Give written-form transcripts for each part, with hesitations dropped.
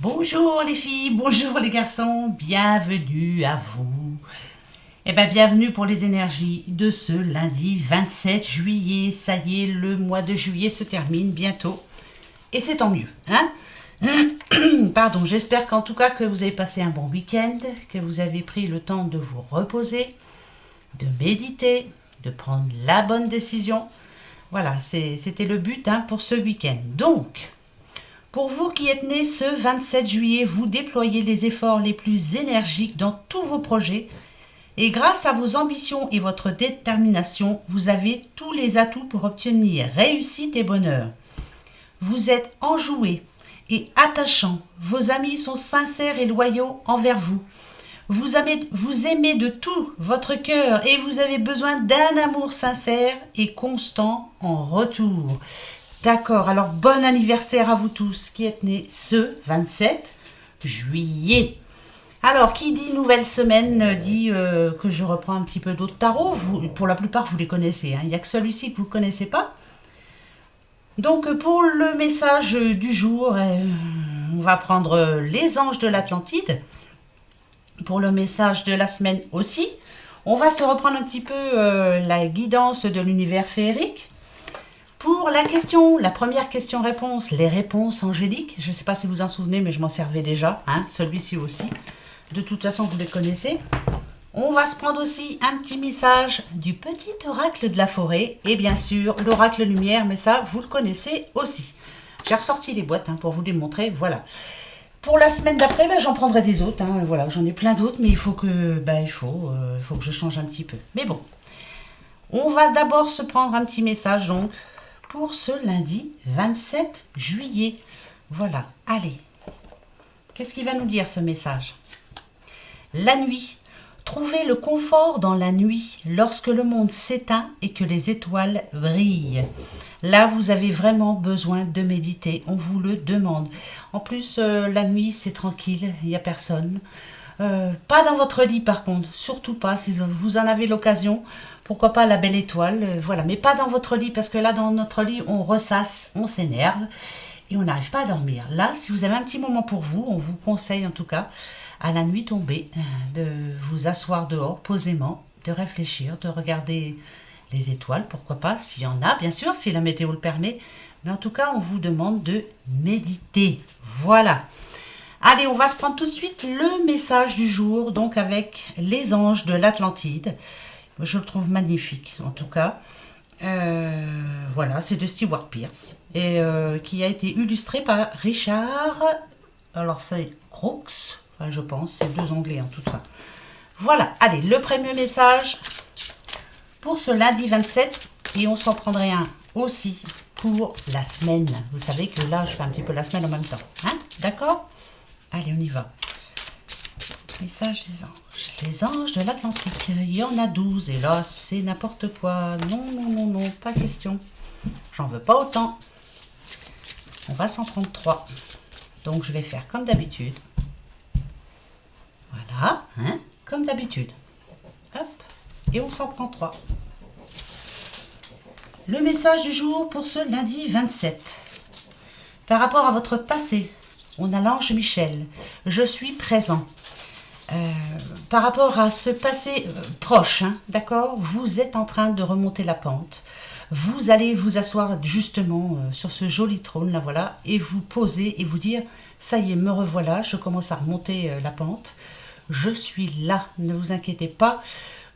Bonjour les filles, bonjour les garçons, bienvenue à vous. Bienvenue pour les énergies de ce lundi 27 juillet. Ça y est, le mois de juillet se termine bientôt. Et c'est tant mieux, hein. Pardon, j'espère qu'en tout cas que vous avez passé un bon week-end, que vous avez pris le temps de vous reposer, de méditer, de prendre la bonne décision. Voilà, c'était le but pour ce week-end. Donc, pour vous qui êtes nés ce 27 juillet, vous déployez les efforts les plus énergiques dans tous vos projets et grâce à vos ambitions et votre détermination, vous avez tous les atouts pour obtenir réussite et bonheur. Vous êtes enjoué et attachant, vos amis sont sincères et loyaux envers vous. Vous aimez de tout votre cœur et vous avez besoin d'un amour sincère et constant en retour. D'accord, alors bon anniversaire à vous tous qui êtes nés ce 27 juillet. Alors, qui dit nouvelle semaine dit que je reprends un petit peu d'autres tarots. Pour la plupart, vous les connaissez. Il n'y a que celui-ci que vous ne connaissez pas. Donc, pour le message du jour, on va prendre les anges de l'Atlantide. Pour le message de la semaine aussi, on va se reprendre un petit peu la guidance de l'univers féerique. Pour la première question-réponse, les réponses angéliques, je ne sais pas si vous en souvenez, mais je m'en servais déjà, celui-ci aussi. De toute façon, vous les connaissez. On va se prendre aussi un petit message du petit oracle de la forêt et bien sûr l'oracle lumière, mais ça, vous le connaissez aussi. J'ai ressorti les boîtes pour vous les montrer, voilà. Pour la semaine d'après, j'en prendrai des autres, voilà, j'en ai plein d'autres, mais il faut que je change un petit peu. Mais bon, on va d'abord se prendre un petit message, donc, pour ce lundi 27 juillet. Voilà, allez. Qu'est-ce qu'il va nous dire ce message? La nuit. Trouvez le confort dans la nuit lorsque le monde s'éteint et que les étoiles brillent. Là, vous avez vraiment besoin de méditer. On vous le demande. En plus, la nuit, c'est tranquille. Il n'y a personne. Pas dans votre lit, par contre. Surtout pas. Si vous en avez l'occasion, pourquoi pas la belle étoile. Voilà. Mais pas dans votre lit, parce que là, dans notre lit, on ressasse, on s'énerve et on n'arrive pas à dormir. Là, si vous avez un petit moment pour vous, on vous conseille en tout cas, à la nuit tombée, de vous asseoir dehors posément, de réfléchir, de regarder les étoiles, pourquoi pas, s'il y en a, bien sûr, si la météo le permet. Mais en tout cas, on vous demande de méditer. Voilà. Allez, on va se prendre tout de suite le message du jour, donc avec les anges de l'Atlantide. Je le trouve magnifique, en tout cas. Voilà, c'est de Stewart Pearce et qui a été illustré par Richard. Alors, c'est Crooks. Je pense, c'est deux anglais en tout cas. Voilà, allez, le premier message pour ce lundi 27 et on s'en prendrait un aussi pour la semaine. Vous savez que là, je fais un petit peu la semaine en même temps. D'accord? Allez, on y va. Message des anges. Les anges de l'Atlantique. Il y en a 12 et là, c'est n'importe quoi. Non, non, non, non, pas question. J'en veux pas autant. On va s'en prendre 3. Donc, je vais faire comme d'habitude. Voilà, comme d'habitude. Hop, et on s'en prend 3. Le message du jour pour ce lundi 27. Par rapport à votre passé, on a l'ange Michel. Je suis présent. Par rapport à ce passé proche, d'accord, vous êtes en train de remonter la pente. Vous allez vous asseoir justement sur ce joli trône, là voilà, et vous poser et vous dire, ça y est, me revoilà, je commence à remonter la pente. Je suis là, ne vous inquiétez pas,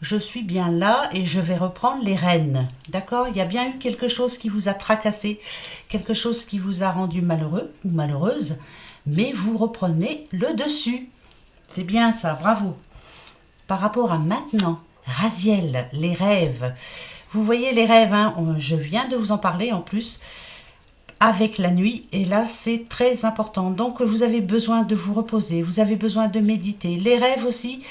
je suis bien là et je vais reprendre les rênes. D'accord? Il y a bien eu quelque chose qui vous a tracassé, quelque chose qui vous a rendu malheureux ou malheureuse, mais vous reprenez le dessus. C'est bien ça, bravo. Par rapport à maintenant, Raziel, les rêves. Vous voyez les rêves, je viens de vous en parler en plus, avec la nuit, et là c'est très important. Donc vous avez besoin de vous reposer, vous avez besoin de méditer. Les rêves aussi,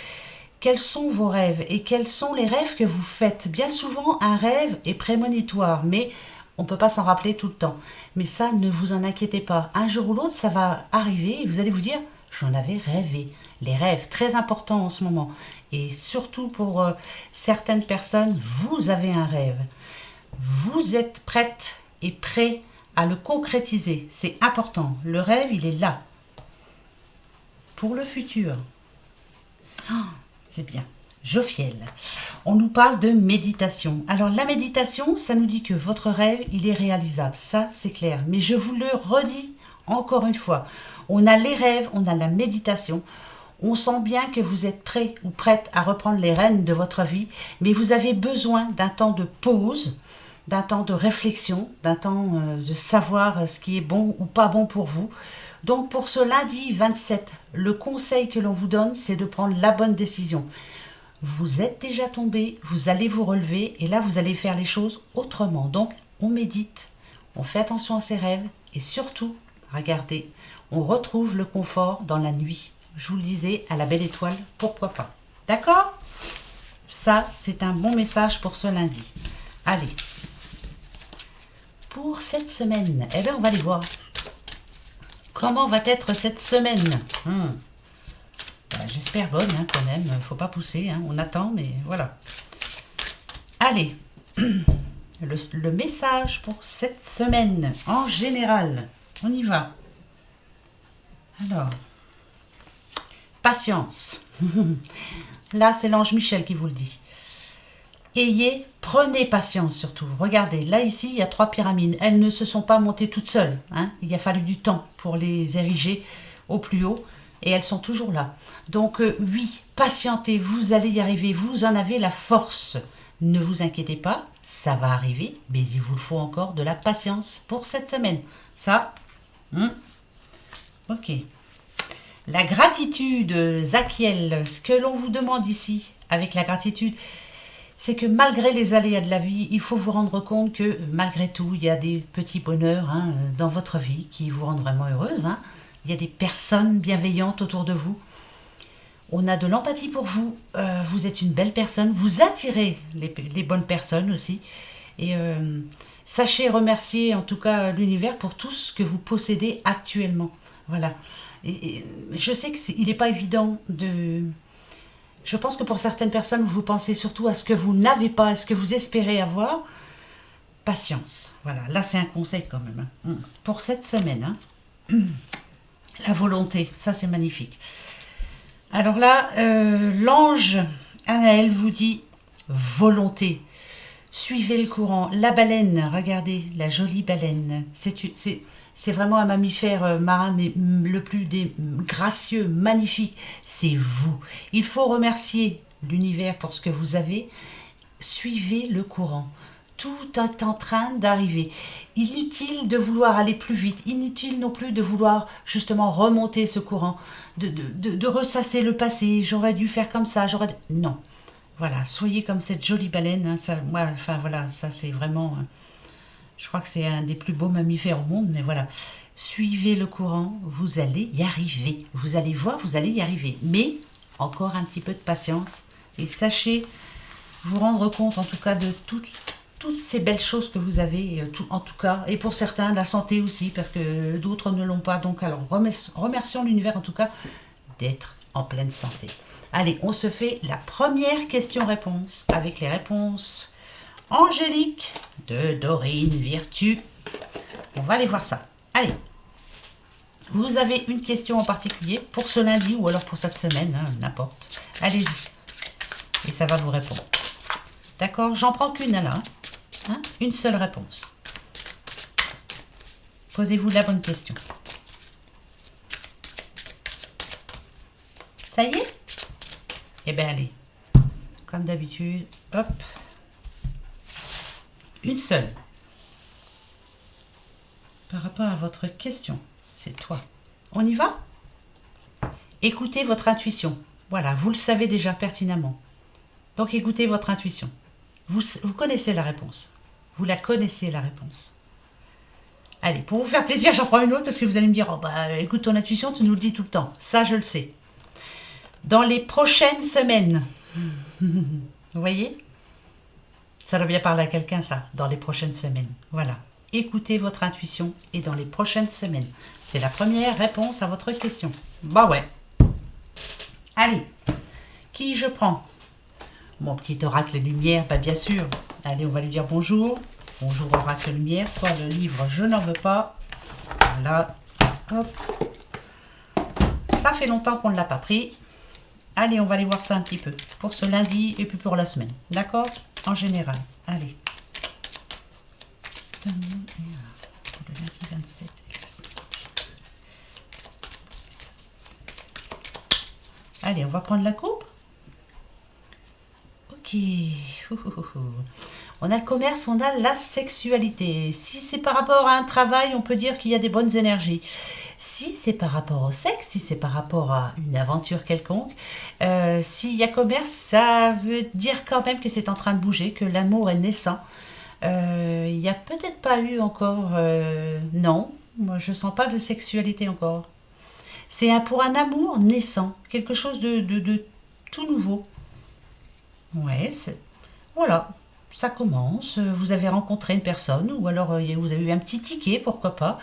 quels sont vos rêves et quels sont les rêves que vous faites? Bien souvent un rêve est prémonitoire, mais on ne peut pas s'en rappeler tout le temps. Mais ça, ne vous en inquiétez pas. Un jour ou l'autre, ça va arriver et vous allez vous dire, j'en avais rêvé. Les rêves, très importants en ce moment. Et surtout pour certaines personnes, vous avez un rêve. Vous êtes prête et prêt à le concrétiser. C'est important. Le rêve, il est là. pour le futur. Oh, c'est bien. Jophiel, on nous parle de méditation. Alors la méditation, ça nous dit que votre rêve, il est réalisable. Ça, c'est clair. Mais je vous le redis encore une fois. On a les rêves, on a la méditation. On sent bien que vous êtes prêt ou prête à reprendre les rênes de votre vie. Mais vous avez besoin d'un temps de pause, d'un temps de réflexion, d'un temps de savoir ce qui est bon ou pas bon pour vous. Donc pour ce lundi 27, le conseil que l'on vous donne, c'est de prendre la bonne décision. Vous êtes déjà tombé, vous allez vous relever et là vous allez faire les choses autrement. Donc on médite, on fait attention à ses rêves et surtout, regardez, on retrouve le confort dans la nuit. Je vous le disais, à la belle étoile, pourquoi pas. D'accord? Ça, c'est un bon message pour ce lundi. Allez, pour cette semaine, eh bien on va aller voir. Comment va être cette semaine? J'espère bonne quand même, faut pas pousser, on attend, mais voilà. Allez, le message pour cette semaine, en général, on y va. Alors, patience. Là, c'est l'ange Michel qui vous le dit. Prenez patience surtout. Regardez, là ici, il y a 3 pyramides. Elles ne se sont pas montées toutes seules. Il a fallu du temps pour les ériger au plus haut. Et elles sont toujours là. Donc oui, patientez, vous allez y arriver. Vous en avez la force. Ne vous inquiétez pas, ça va arriver. Mais il vous faut encore de la patience pour cette semaine. Ça, ok. La gratitude, Zachiel, ce que l'on vous demande ici, avec la gratitude, c'est que malgré les aléas de la vie, il faut vous rendre compte que malgré tout, il y a des petits bonheurs dans votre vie qui vous rendent vraiment heureuse. Il y a des personnes bienveillantes autour de vous. On a de l'empathie pour vous. Vous êtes une belle personne. Vous attirez les bonnes personnes aussi. Et sachez remercier en tout cas l'univers pour tout ce que vous possédez actuellement. Voilà. Et je sais qu'il n'est pas évident de... Je pense que pour certaines personnes, vous pensez surtout à ce que vous n'avez pas, à ce que vous espérez avoir. Patience. Voilà, là c'est un conseil quand même. Pour cette semaine. La volonté, ça c'est magnifique. Alors là, l'ange Anaël vous dit volonté. Suivez le courant. La baleine, regardez, la jolie baleine. C'est vraiment un mammifère marin, mais le plus gracieux, magnifique. C'est vous. Il faut remercier l'univers pour ce que vous avez. Suivez le courant. Tout est en train d'arriver. Inutile de vouloir aller plus vite. Inutile non plus de vouloir justement remonter ce courant. De ressasser le passé. J'aurais dû faire comme ça. Non. Voilà. Soyez comme cette jolie baleine. Ça, moi, enfin voilà, ça c'est vraiment... je crois que c'est un des plus beaux mammifères au monde. Mais voilà. Suivez le courant. Vous allez y arriver. Vous allez voir, vous allez y arriver. Mais encore un petit peu de patience. Et sachez vous rendre compte en tout cas de toutes ces belles choses que vous avez, en tout cas, et pour certains, la santé aussi, parce que d'autres ne l'ont pas. Donc, alors, remercions l'univers, en tout cas, d'être en pleine santé. Allez, on se fait la première question-réponse, avec les réponses angéliques de Dorine Virtue. On va aller voir ça. Allez, vous avez une question en particulier pour ce lundi, ou alors pour cette semaine, n'importe. Allez-y, et ça va vous répondre. D'accord? J'en prends qu'une là. Une seule réponse. Posez-vous la bonne question. Ça y est? Eh bien, allez. Comme d'habitude, hop. Une seule. Par rapport à votre question, c'est toi. On y va? Écoutez votre intuition. Voilà, vous le savez déjà pertinemment. Donc, écoutez votre intuition. Vous connaissez la réponse. Vous la connaissez, la réponse. Allez, pour vous faire plaisir, j'en prends une autre parce que vous allez me dire, oh bah, écoute ton intuition, tu nous le dis tout le temps. Ça, je le sais. Dans les prochaines semaines, vous voyez? Ça doit bien parler à quelqu'un, ça, dans les prochaines semaines. Voilà. Écoutez votre intuition et dans les prochaines semaines. C'est la première réponse à votre question. Bah ouais. Allez, qui je prends? Mon petit oracle lumière, bah bien sûr. Allez, on va lui dire bonjour. Bonjour oracle lumière. Toi, le livre, je n'en veux pas. Voilà. Hop. Ça fait longtemps qu'on ne l'a pas pris. Allez, on va aller voir ça un petit peu. Pour ce lundi et puis pour la semaine. D'accord? En général. Allez. Pour le lundi 27 et la semaine. Allez, on va prendre la coupe. Ok. On a le commerce, on a la sexualité. Si c'est par rapport à un travail, on peut dire qu'il y a des bonnes énergies. Si c'est par rapport au sexe, si c'est par rapport à une aventure quelconque, s'il y a commerce, ça veut dire quand même que c'est en train de bouger, que l'amour est naissant. Il n'y a peut-être pas eu encore... non, moi je sens pas de sexualité encore. C'est pour un amour naissant, quelque chose de tout nouveau. Ouais, voilà, ça commence. Vous avez rencontré une personne ou alors vous avez eu un petit ticket, pourquoi pas.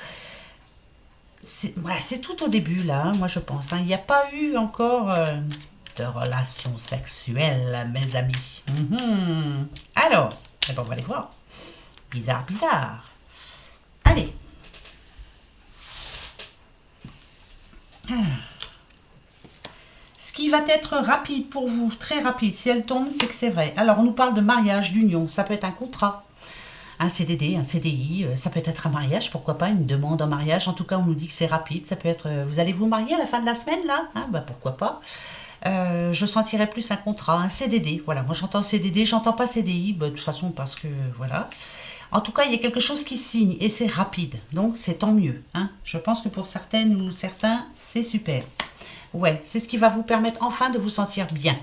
C'est tout au début là, moi je pense. Il n'y a pas eu encore de relations sexuelles, mes amis. Alors, eh ben, on va les voir. Bizarre, bizarre. Allez. Alors. Ce qui va être rapide pour vous, très rapide, si elle tombe, c'est que c'est vrai. Alors, on nous parle de mariage, d'union. Ça peut être un contrat, un CDD, un CDI. Ça peut être un mariage, pourquoi pas, une demande en mariage. En tout cas, on nous dit que c'est rapide. Ça peut être, vous allez vous marier à la fin de la semaine, là, hein, bah, pourquoi pas. Je sentirais plus un contrat, un CDD. Voilà, moi j'entends CDD, j'entends pas CDI, bah, de toute façon, parce que, voilà. En tout cas, il y a quelque chose qui signe et c'est rapide. Donc, c'est tant mieux. Hein. Je pense que pour certaines ou certains, c'est super. Ouais, c'est ce qui va vous permettre enfin de vous sentir bien.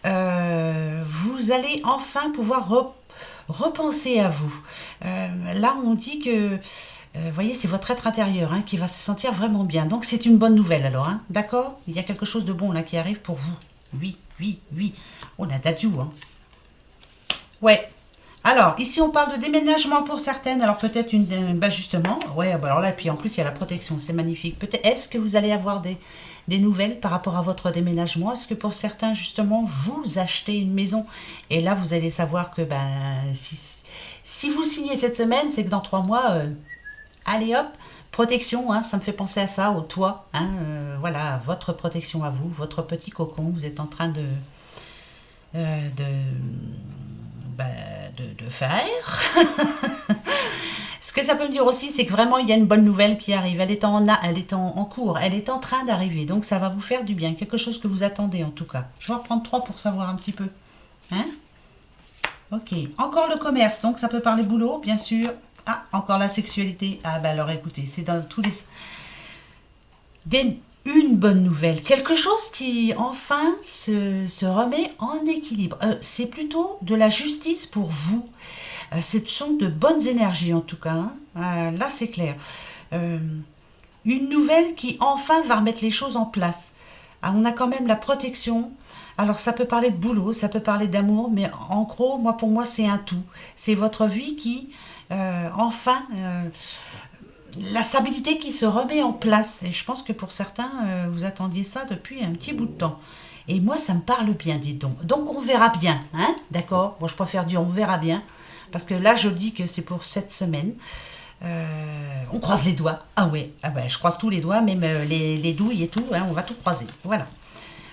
Vous allez enfin pouvoir repenser à vous. Là, on dit que, vous voyez, c'est votre être intérieur qui va se sentir vraiment bien. Donc, c'est une bonne nouvelle alors. Hein, d'accord? Il y a quelque chose de bon là qui arrive pour vous. Oui, oui, oui. Oh, la dadou. Hein. Ouais. Alors, ici, on parle de déménagement pour certaines. Alors, peut-être bah justement, ouais, bah alors là, et puis en plus, il y a la protection. C'est magnifique. Peut-être, est-ce que vous allez avoir des nouvelles par rapport à votre déménagement? Est-ce que pour certains, justement, vous achetez une maison et là, vous allez savoir que ben, si vous signez cette semaine, c'est que dans 3 mois, allez hop, protection, hein, ça me fait penser à ça, au toit. Hein, voilà, votre protection à vous, votre petit cocon, vous êtes en train de faire. Ce que ça peut me dire aussi, c'est que vraiment, il y a une bonne nouvelle qui arrive. Elle est en cours, elle est en train d'arriver. Donc, ça va vous faire du bien. Quelque chose que vous attendez, en tout cas. Je vais en reprendre 3 pour savoir un petit peu. Hein? Ok. Encore le commerce. Donc, ça peut parler boulot, bien sûr. Ah, encore la sexualité. Ah, bah alors, écoutez, c'est dans tous les... Une bonne nouvelle. Quelque chose qui, enfin, se remet en équilibre. C'est plutôt de la justice pour vous. Ce sont de bonnes énergies en tout cas. Hein. Là, c'est clair. Une nouvelle qui enfin va remettre les choses en place. On a quand même la protection. Alors, ça peut parler de boulot, ça peut parler d'amour, mais en gros, pour moi, c'est un tout. C'est votre vie qui, enfin, la stabilité qui se remet en place. Et je pense que pour certains, vous attendiez ça depuis un petit bout de temps. Et moi, ça me parle bien, dites donc. Donc, on verra bien. Hein, d'accord? Moi, je préfère dire on verra bien. Parce que là, je dis que c'est pour cette semaine. On croise les doigts. Ah ouais, ah ben, je croise tous les doigts, même les douilles et tout. Hein, on va tout croiser. Voilà.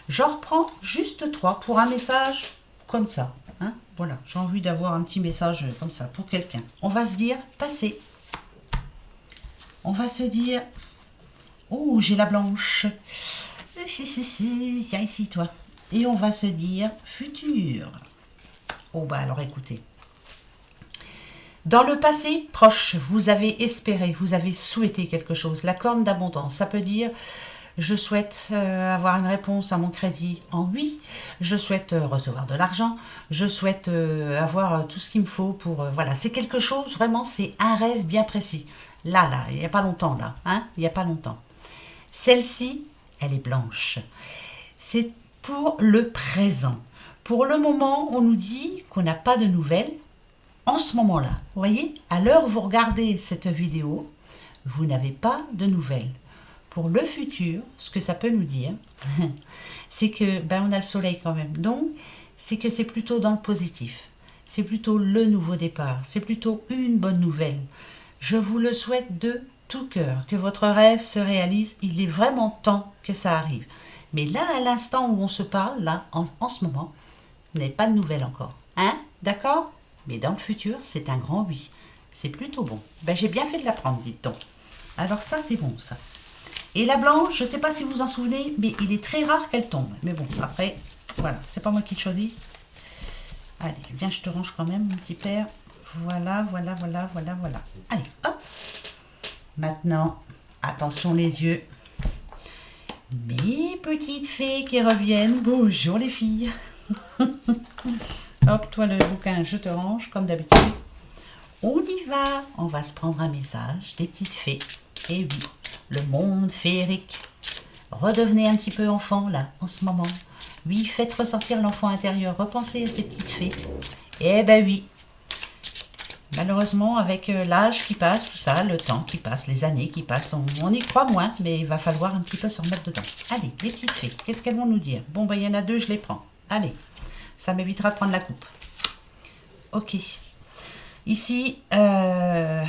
J'en reprends juste 3 pour un message comme ça. Hein, voilà, j'ai envie d'avoir un petit message comme ça pour quelqu'un. On va se dire passé. On va se dire oh, j'ai la blanche. Viens ici, toi. Et on va se dire futur. Oh, bah alors écoutez. Dans le passé proche, vous avez espéré, vous avez souhaité quelque chose. La corne d'abondance, ça peut dire je souhaite avoir une réponse à mon crédit en oui, je souhaite recevoir de l'argent, je souhaite avoir tout ce qu'il me faut pour... voilà, c'est quelque chose, vraiment, c'est un rêve bien précis. Là, il n'y a pas longtemps, là, hein, il n'y a pas longtemps. Celle-ci, elle est blanche. C'est pour le présent. Pour le moment, on nous dit qu'on n'a pas de nouvelles. En ce moment-là, vous voyez, à l'heure où vous regardez cette vidéo, vous n'avez pas de nouvelles. Pour le futur, ce que ça peut nous dire, c'est que on a le soleil quand même. Donc, c'est que c'est plutôt dans le positif. C'est plutôt le nouveau départ. C'est plutôt une bonne nouvelle. Je vous le souhaite de tout cœur que votre rêve se réalise. Il est vraiment temps que ça arrive. Mais là, à l'instant où on se parle, là, en ce moment, vous n'avez pas de nouvelles encore. Hein? D'accord? Mais dans le futur, c'est un grand oui. C'est plutôt bon. Ben, j'ai bien fait de l'apprendre, dites-donc. Alors ça, c'est bon, ça. Et la blanche, je ne sais pas si vous vous en souvenez, mais il est très rare qu'elle tombe. Mais bon, après, voilà, c'est pas moi qui le choisis. Allez, viens, je te range quand même, mon petit père. Voilà, voilà, voilà, voilà, voilà. Allez, hop. Maintenant, attention les yeux. Mes petites fées qui reviennent. Bonjour les filles. Hop, toi le bouquin, je te range comme d'habitude. On y va. On va se prendre un message des petites fées. Et oui, le monde féerique. Redevenez un petit peu enfant là, en ce moment. Oui, faites ressortir l'enfant intérieur. Repensez à ces petites fées. Eh ben oui. Malheureusement, avec l'âge qui passe, tout ça, le temps qui passe, les années qui passent, on y croit moins, mais il va falloir un petit peu se remettre dedans. Allez, les petites fées, qu'est-ce qu'elles vont nous dire? Bon, ben il y en a deux, je les prends. Allez, ça m'évitera de prendre la coupe. Ok. Ici, alors,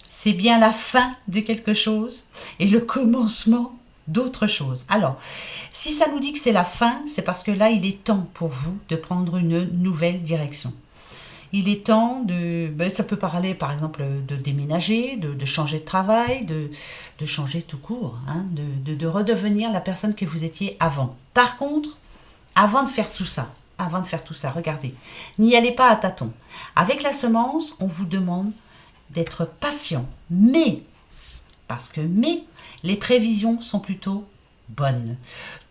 c'est bien la fin de quelque chose et le commencement d'autre chose. Alors, si ça nous dit que c'est la fin, c'est parce que là, il est temps pour vous de prendre une nouvelle direction. Il est temps de... Ben, ça peut parler, par exemple, de déménager, de changer de travail, de changer tout court, hein, de redevenir la personne que vous étiez avant. Par contre, avant de faire tout ça, regardez, n'y allez pas à tâtons. Avec la semence, on vous demande d'être patient, mais les prévisions sont plutôt bonnes.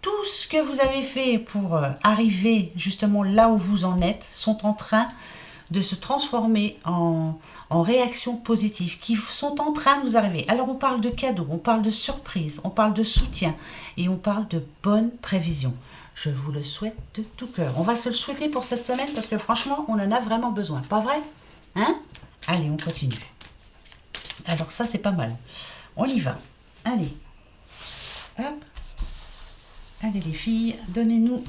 Tout ce que vous avez fait pour arriver justement là où vous en êtes sont en train de se transformer en réactions positives qui sont en train de vous arriver. Alors on parle de cadeaux, on parle de surprises, on parle de soutien et on parle de bonnes prévisions. Je vous le souhaite de tout cœur. On va se le souhaiter pour cette semaine parce que franchement, on en a vraiment besoin. Pas vrai? Hein? Allez, on continue. Alors ça, c'est pas mal. On y va. Allez. Hop. Allez les filles, donnez-nous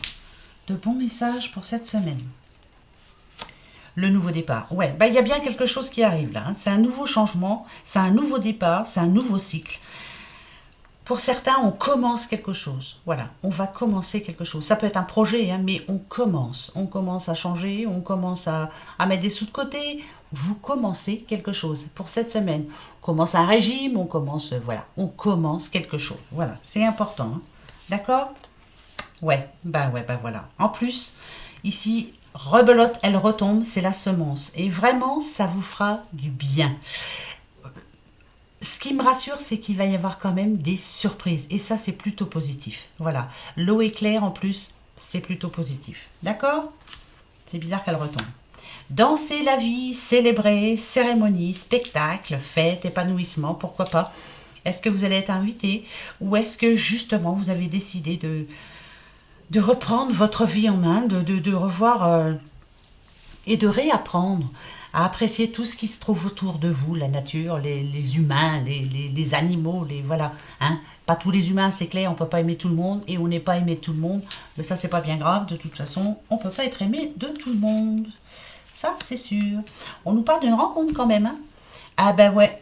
de bons messages pour cette semaine. Le nouveau départ. Ouais, bah, y a bien quelque chose qui arrive là. Hein. C'est un nouveau changement, c'est un nouveau départ, c'est un nouveau cycle. Pour certains, on commence quelque chose. Voilà, on va commencer quelque chose. Ça peut être un projet, hein, mais on commence. On commence à changer, on commence à mettre des sous de côté. Vous commencez quelque chose pour cette semaine. On commence un régime, on commence, voilà, on commence quelque chose. Voilà, c'est important. Hein. D'accord? Ouais, bah voilà. En plus, ici, rebelote, elle retombe, c'est la semence. Et vraiment, ça vous fera du bien. Ce qui me rassure, c'est qu'il va y avoir quand même des surprises. Et ça, c'est plutôt positif. Voilà. L'eau est claire en plus, c'est plutôt positif. D'accord? C'est bizarre qu'elle retombe. Danser la vie, célébrer, cérémonie, spectacle, fête, épanouissement, pourquoi pas? Est-ce que vous allez être invité? Ou est-ce que justement, vous avez décidé de reprendre votre vie en main, de revoir et de réapprendre à apprécier tout ce qui se trouve autour de vous, la nature, les humains, les animaux, voilà. Hein. Pas tous les humains, c'est clair, on ne peut pas aimer tout le monde et on n'est pas aimé de tout le monde. Mais ça, c'est pas bien grave, de toute façon, on ne peut pas être aimé de tout le monde. Ça, c'est sûr. On nous parle d'une rencontre quand même. Hein. Ah ben ouais,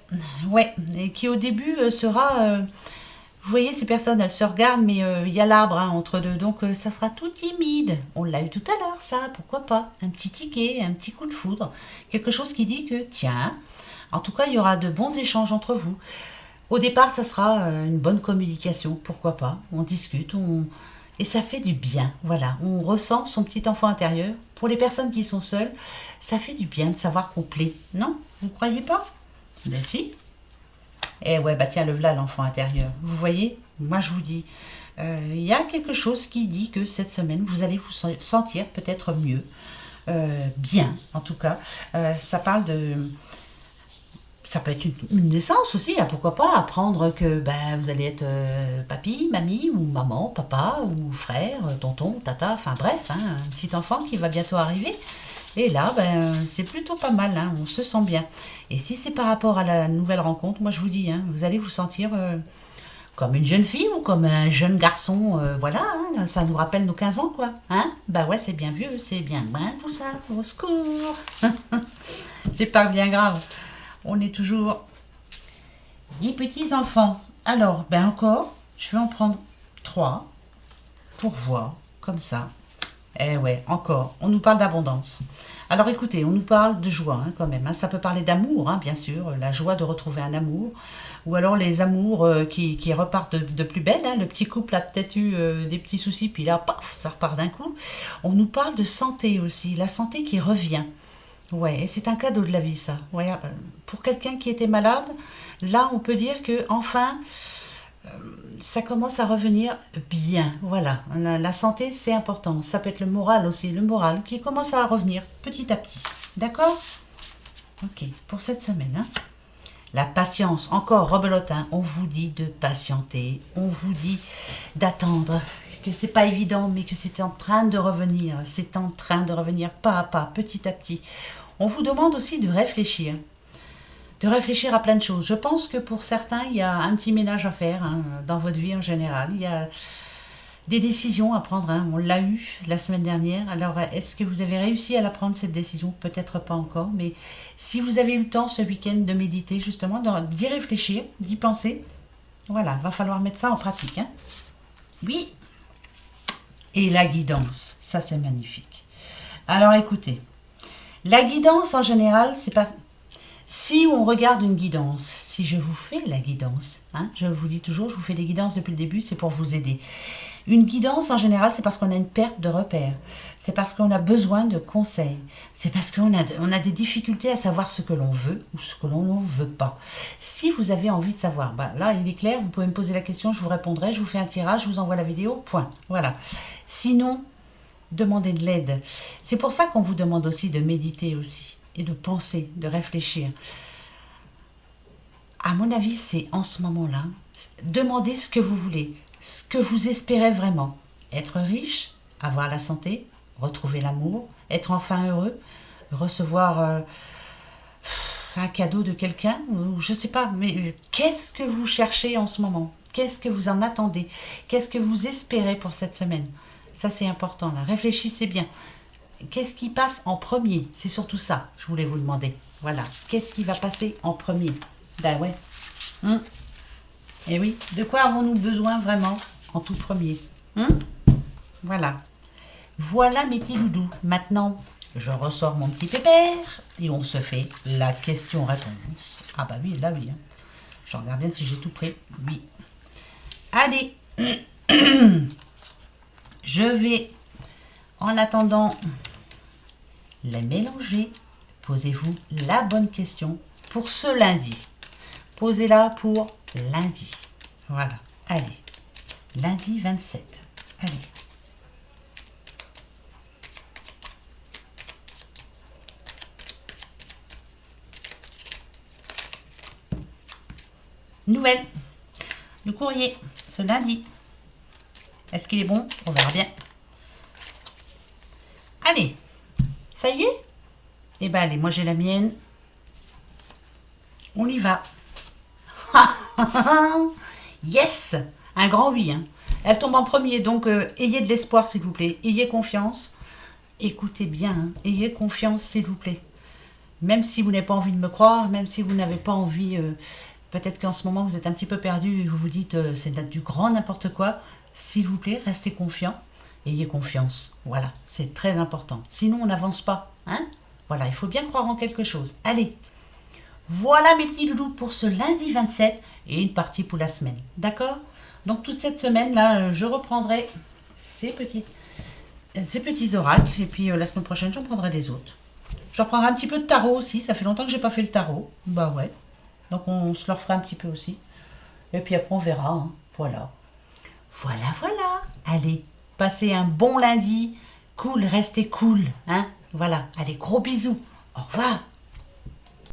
et qui au début sera... vous voyez, ces personnes, elles se regardent, mais il y a l'arbre hein, entre deux, donc ça sera tout timide. On l'a eu tout à l'heure, ça, pourquoi pas? Un petit ticket, un petit coup de foudre, quelque chose qui dit que, tiens, en tout cas, il y aura de bons échanges entre vous. Au départ, ça sera une bonne communication, pourquoi pas? On discute, et ça fait du bien, voilà. On ressent son petit enfant intérieur. Pour les personnes qui sont seules, ça fait du bien de savoir qu'on plaît, non? Vous ne croyez pas? Ben si. Eh ouais, bah tiens, le voilà l'enfant intérieur. Vous voyez, moi je vous dis, il y a quelque chose qui dit que cette semaine, vous allez vous sentir peut-être mieux, bien en tout cas. Ça parle de... Ça peut être une naissance aussi, hein, pourquoi pas apprendre que ben, vous allez être papy, mamie, ou maman, papa, ou frère, tonton, tata, enfin bref, hein, un petit enfant qui va bientôt arriver. Et là, ben, c'est plutôt pas mal, hein, on se sent bien. Et si c'est par rapport à la nouvelle rencontre, moi je vous dis, hein, vous allez vous sentir comme une jeune fille ou comme un jeune garçon, voilà, hein, ça nous rappelle nos 15 ans, quoi. Hein? Bah ouais, c'est bien vieux, c'est bien loin tout ça, au secours. C'est pas bien grave. On est toujours des petits enfants. Alors, ben encore, je vais en prendre 3 pour voir, comme ça. Eh ouais, encore, on nous parle d'abondance. Alors écoutez, on nous parle de joie quand même. Ça peut parler d'amour, bien sûr, la joie de retrouver un amour. Ou alors les amours qui repartent de plus belle. Le petit couple a peut-être eu des petits soucis, puis là, paf, ça repart d'un coup. On nous parle de santé aussi, la santé qui revient. Ouais, et c'est un cadeau de la vie, ça. Ouais, pour quelqu'un qui était malade, là, on peut dire que enfin, ça commence à revenir bien. Voilà, la santé, c'est important. Ça peut être le moral aussi, le moral qui commence à revenir petit à petit. D'accord? Ok, pour cette semaine. La patience, encore rebelote, on vous dit de patienter, on vous dit d'attendre, que c'est pas évident, mais que c'est en train de revenir. C'est en train de revenir pas à pas, petit à petit. On vous demande aussi de réfléchir à plein de choses. Je pense que pour certains, il y a un petit ménage à faire dans votre vie en général. Il y a des décisions à prendre. On l'a eu la semaine dernière. Alors, est-ce que vous avez réussi à la prendre, cette décision? Peut-être pas encore. Mais si vous avez eu le temps ce week-end de méditer, justement, d'y réfléchir, d'y penser, voilà, va falloir mettre ça en pratique. Oui. Et la guidance, ça c'est magnifique. Alors, écoutez, la guidance en général, c'est pas... Si on regarde une guidance, si je vous fais la guidance, je vous dis toujours, je vous fais des guidances depuis le début, c'est pour vous aider. Une guidance, en général, c'est parce qu'on a une perte de repères. C'est parce qu'on a besoin de conseils. C'est parce qu'on a des difficultés à savoir ce que l'on veut ou ce que l'on ne veut pas. Si vous avez envie de savoir, là, il est clair, vous pouvez me poser la question, je vous répondrai, je vous fais un tirage, je vous envoie la vidéo, point. Voilà. Sinon, demandez de l'aide. C'est pour ça qu'on vous demande aussi de méditer aussi et de penser, de réfléchir. À mon avis, c'est en ce moment-là, demandez ce que vous voulez. Ce que vous espérez vraiment. Être riche, avoir la santé, retrouver l'amour, être enfin heureux, recevoir un cadeau de quelqu'un, ou je ne sais pas, mais qu'est-ce que vous cherchez en ce moment? Qu'est-ce que vous en attendez? Qu'est-ce que vous espérez pour cette semaine? Ça, c'est important, là. Réfléchissez bien. Qu'est-ce qui passe en premier? C'est surtout ça, je voulais vous demander. Voilà. Qu'est-ce qui va passer en premier? Ben ouais. Et oui, de quoi avons-nous besoin vraiment en tout premier? Voilà. Voilà mes petits doudous. Maintenant, je ressors mon petit pépère et on se fait la question-réponse. Ah bah oui, là oui. Je regarde bien si j'ai tout prêt. Oui. Allez. Je vais, en attendant, les mélanger. Posez-vous la bonne question pour ce lundi. Posez-la pour lundi. Voilà. Allez. Lundi 27. Allez. Nouvelle. Le courrier. Ce lundi. Est-ce qu'il est bon? On verra bien. Allez. Ça y est? Eh bien, allez. Moi, j'ai la mienne. On y va. Yes! Un grand oui. Elle tombe en premier, donc ayez de l'espoir, s'il vous plaît. Ayez confiance. Écoutez bien, ayez confiance, s'il vous plaît. Même si vous n'avez pas envie de me croire, même si vous n'avez pas envie... peut-être qu'en ce moment, vous êtes un petit peu perdu et vous vous dites c'est du grand n'importe quoi. S'il vous plaît, restez confiant. Ayez confiance. Voilà, c'est très important. Sinon, on n'avance pas. Voilà, il faut bien croire en quelque chose. Allez. Voilà mes petits doudous pour ce lundi 27 et une partie pour la semaine. D'accord? Donc toute cette semaine-là, je reprendrai ces petits oracles et puis la semaine prochaine, j'en prendrai des autres. J'en prendrai un petit peu de tarot aussi. Ça fait longtemps que j'ai pas fait le tarot. Bah ouais. Donc on se le refera un petit peu aussi. Et puis après, on verra. Voilà. Voilà. Allez, passez un bon lundi. Cool, restez cool. Voilà. Allez, gros bisous. Au revoir.